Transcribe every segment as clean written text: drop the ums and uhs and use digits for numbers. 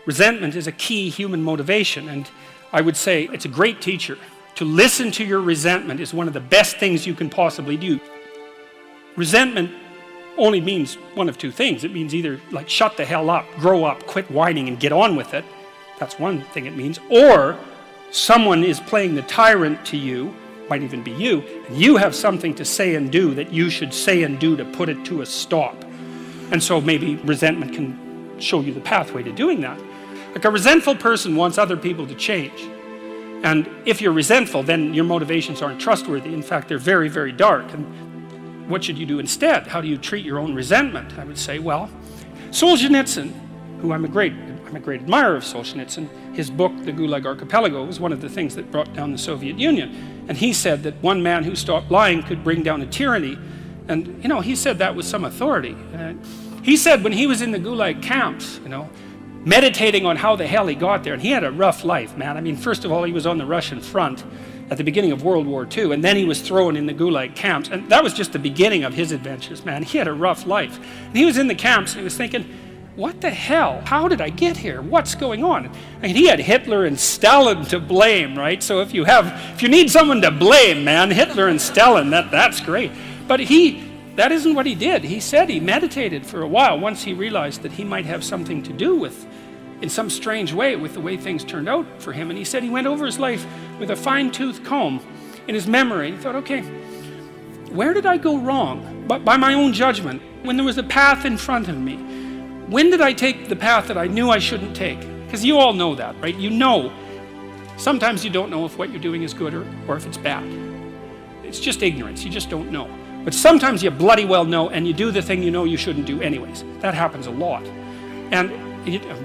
Resentment is a key human motivation, and I would say it's a great teacher. To listen to your resentment is one of the best things you can possibly do. Resentment only means one of two things. It means either like shut the hell up, grow up, quit whining and get on with it. That's one thing it means. Or someone is playing the tyrant to you, might even be you, and you have something to say and do that you should say and do to put it to a stop. And so maybe resentment can show you the pathway to doing that. Like a resentful person wants other people to change. And if you're resentful, then your motivations aren't trustworthy. In fact, they're very, very dark. And what should you do instead? How do you treat your own resentment? I would say, well, Solzhenitsyn, who I'm a great admirer of Solzhenitsyn, his book, The Gulag Archipelago, was one of the things that brought down the Soviet Union. And he said that one man who stopped lying could bring down a tyranny. And, he said that with some authority. He said when he was in the Gulag camps, meditating on how the hell he got there, and he had a rough life, man. I mean, first of all, he was on the Russian front at the beginning of World War II, and then he was thrown in the Gulag camps, and that was just the beginning of his adventures, man. He had a rough life. And he was in the camps, and he was thinking, what the hell? How did I get here? What's going on? I mean, he had Hitler and Stalin to blame, right? So if you need someone to blame, man, Hitler and Stalin, that's great. But that isn't what he did. He said he meditated for a while once he realized that he might have something to do with, in some strange way, with the way things turned out for him. And he said he went over his life with a fine-tooth comb in his memory. He thought, okay, where did I go wrong? But by my own judgment, when there was a path in front of me, when did I take the path that I knew I shouldn't take? Because you all know that, right? Sometimes you don't know if what you're doing is good or if it's bad. It's just ignorance. You just don't know. But sometimes you bloody well know, and you do the thing you know you shouldn't do anyways. That happens a lot. And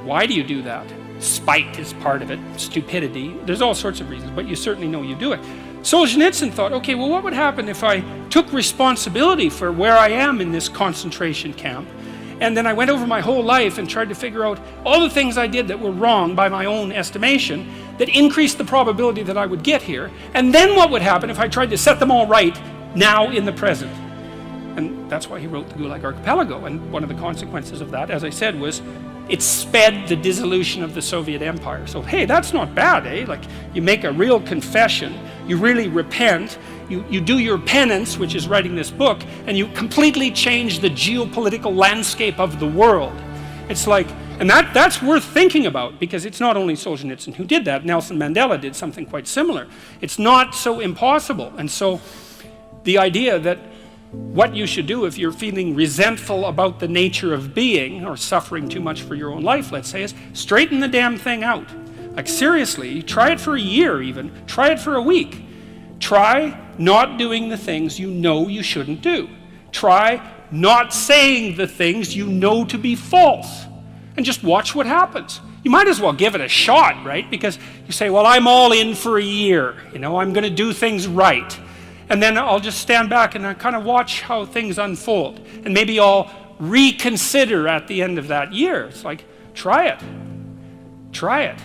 why do you do that? Spite is part of it, stupidity. There's all sorts of reasons, but you certainly know you do it. Solzhenitsyn thought, okay, well, what would happen if I took responsibility for where I am in this concentration camp, and then I went over my whole life and tried to figure out all the things I did that were wrong by my own estimation that increased the probability that I would get here, and then what would happen if I tried to set them all right now in the present? And that's why he wrote the Gulag Archipelago. And one of the consequences of that, as I said, was it sped the dissolution of the Soviet Empire. So, hey, that's not bad, eh? Like, you make a real confession, you really repent, you do your penance, which is writing this book, and you completely change the geopolitical landscape of the world. It's like, and that's worth thinking about, because it's not only Solzhenitsyn who did that. Nelson Mandela did something quite similar. It's not so impossible. And so the idea that what you should do if you're feeling resentful about the nature of being, or suffering too much for your own life, let's say, is straighten the damn thing out. Like, seriously, try it for a year even. Try it for a week. Try not doing the things you know you shouldn't do. Try not saying the things you know to be false. And just watch what happens. You might as well give it a shot, right? Because you say, well, I'm all in for a year. I'm going to do things right. And then I'll just stand back and I kind of watch how things unfold. And maybe I'll reconsider at the end of that year. It's like, try it. Try it.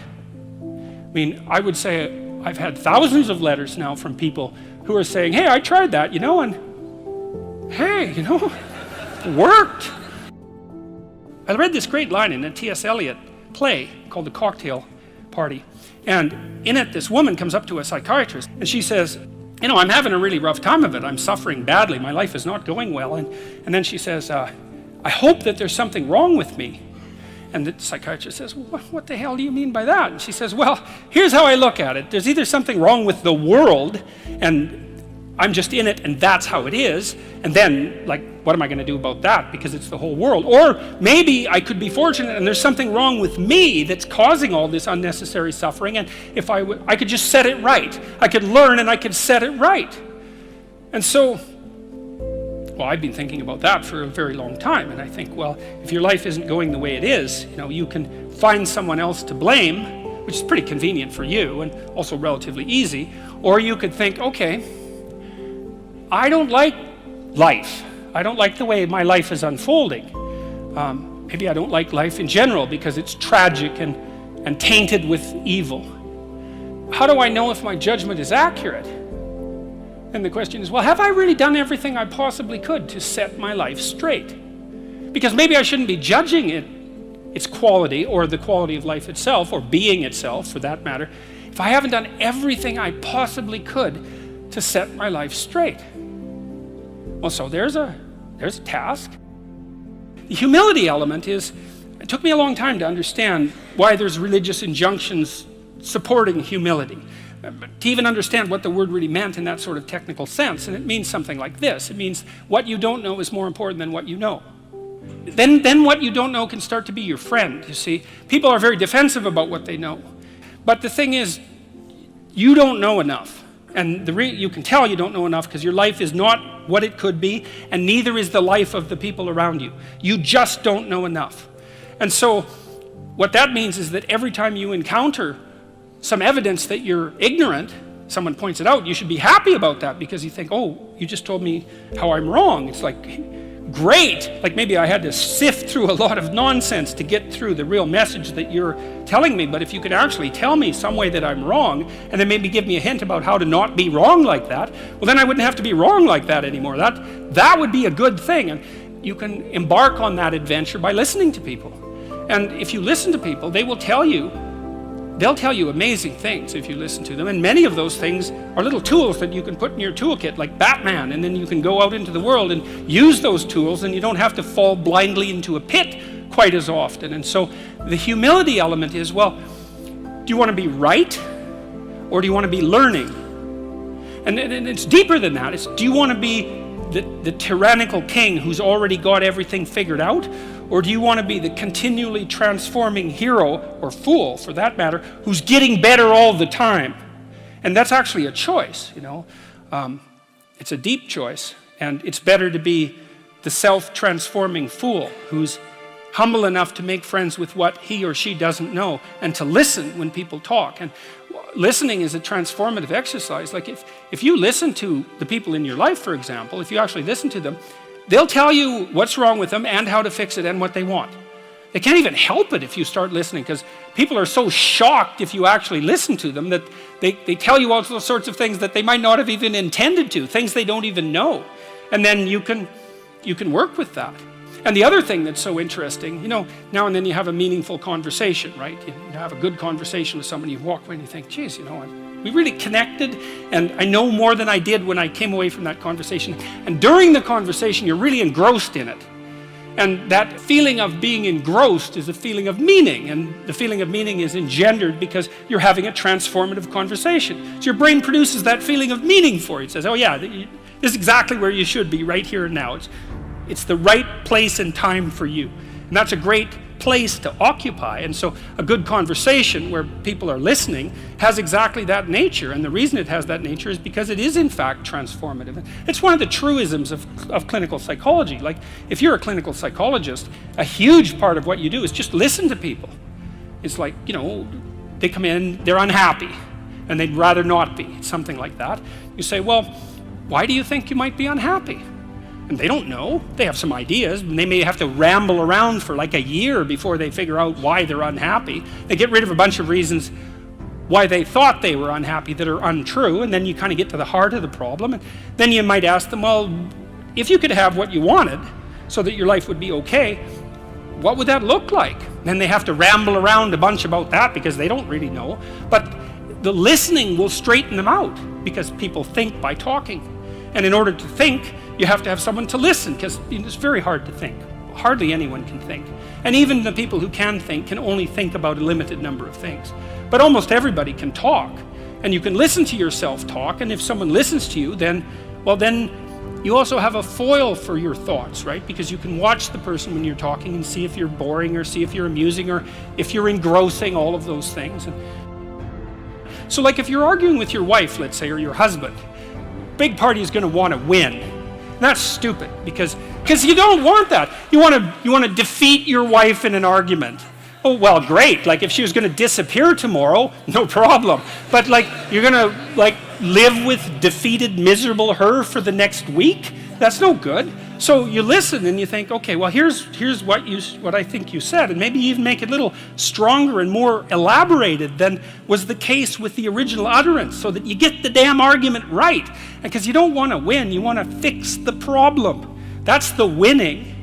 I mean, I would say I've had thousands of letters now from people who are saying, hey, I tried that, and hey, it worked. I read this great line in a T.S. Eliot play called The Cocktail Party. And in it, this woman comes up to a psychiatrist and she says, I'm having a really rough time of it. I'm suffering badly. My life is not going well. And then she says, I hope that there's something wrong with me. And the psychiatrist says, well, what the hell do you mean by that? And she says, well, here's how I look at it. There's either something wrong with the world, and I'm just in it, and that's how it is. And then, what am I going to do about that? Because it's the whole world. Or maybe I could be fortunate, and there's something wrong with me that's causing all this unnecessary suffering. And if I could just set it right. I could learn, and I could set it right. And so, I've been thinking about that for a very long time, and I think, well, if your life isn't going the way it is, you can find someone else to blame, which is pretty convenient for you and also relatively easy, or you could think, okay, I don't like life. I don't like the way my life is unfolding. Maybe I don't like life in general because it's tragic and tainted with evil. How do I know if my judgment is accurate? And the question is, well, have I really done everything I possibly could to set my life straight? Because maybe I shouldn't be judging it its quality, or the quality of life itself, or being itself for that matter, if I haven't done everything I possibly could to set my life straight? Well, so there's a task. The humility element is, it took me a long time to understand why there's religious injunctions supporting humility, to even understand what the word really meant in that sort of technical sense. And it means something like this. It means what you don't know is more important than what you know. Then what you don't know can start to be your friend, you see. People are very defensive about what they know. But the thing is, you don't know enough. And you can tell you don't know enough because your life is not what it could be, and neither is the life of the people around you. You just don't know enough. And so what that means is that every time you encounter some evidence that you're ignorant, someone points it out, you should be happy about that, because you think, oh, you just told me how I'm wrong. It's like, great. Like maybe I had to sift through a lot of nonsense to get through the real message that you're telling me, but if you could actually tell me some way that I'm wrong, and then maybe give me a hint about how to not be wrong like that, well, then I wouldn't have to be wrong like that anymore. That would be a good thing. And you can embark on that adventure by listening to people. And if you listen to people, they'll tell you amazing things if you listen to them. And many of those things are little tools that you can put in your toolkit, like Batman, and then you can go out into the world and use those tools, and you don't have to fall blindly into a pit quite as often. And so the humility element is, well, do you want to be right, or do you want to be learning? And it's deeper than that. It's, do you want to be the tyrannical king who's already got everything figured out? Or do you want to be the continually transforming hero, or fool for that matter, who's getting better all the time? And that's actually a choice, you know. It's a deep choice, and it's better to be the self-transforming fool who's humble enough to make friends with what he or she doesn't know, and to listen when people talk. And listening is a transformative exercise. Like if you listen to the people in your life, for example, if you actually listen to them, they'll tell you what's wrong with them and how to fix it and what they want. They can't even help it if you start listening, because people are so shocked if you actually listen to them that they tell you all sorts of things that they might not have even intended to, things they don't even know. And then you can work with that. And the other thing that's so interesting, you know, now and then you have a meaningful conversation, right? You have a good conversation with somebody, you walk away and you think, geez, you know, we really connected, and I know more than I did when I came away from that conversation. And during the conversation, you're really engrossed in it. And that feeling of being engrossed is a feeling of meaning, and the feeling of meaning is engendered because you're having a transformative conversation. So your brain produces that feeling of meaning for you. It says, oh yeah, this is exactly where you should be right here and now. It's the right place and time for you. And that's a great place to occupy. And so a good conversation where people are listening has exactly that nature. And the reason it has that nature is because it is in fact transformative. It's one of the truisms of clinical psychology. Like if you're a clinical psychologist, a huge part of what you do is just listen to people. It's like, you know, they come in, they're unhappy, and they'd rather not be, something like that. You say, well, why do you think you might be unhappy? And they don't know. They have some ideas, and they may have to ramble around for like a year before they figure out why they're unhappy. They get rid of a bunch of reasons why they thought they were unhappy that are untrue, and then you kind of get to the heart of the problem. And then you might ask them, well, if you could have what you wanted so that your life would be okay, what would that look like? Then they have to ramble around a bunch about that because they don't really know. But the listening will straighten them out, because people think by talking. And in order to think, you have to have someone to listen, because it's very hard to think. Hardly anyone can think. And even the people who can think can only think about a limited number of things. But almost everybody can talk. And you can listen to yourself talk, and if someone listens to you, then you also have a foil for your thoughts, right? Because you can watch the person when you're talking and see if you're boring, or see if you're amusing, or if you're engrossing, all of those things. And so like if you're arguing with your wife, let's say, or your husband, big party is going to want to win. And that's stupid, because you don't want that. You want to defeat your wife in an argument. Oh, well, great. Like if she was going to disappear tomorrow, no problem. But like you're going to like live with defeated, miserable her for the next week? That's no good. So you listen and you think, okay, well, here's what I think you said, and maybe even make it a little stronger and more elaborated than was the case with the original utterance, so that you get the damn argument right. Because you don't want to win, you want to fix the problem. That's the winning.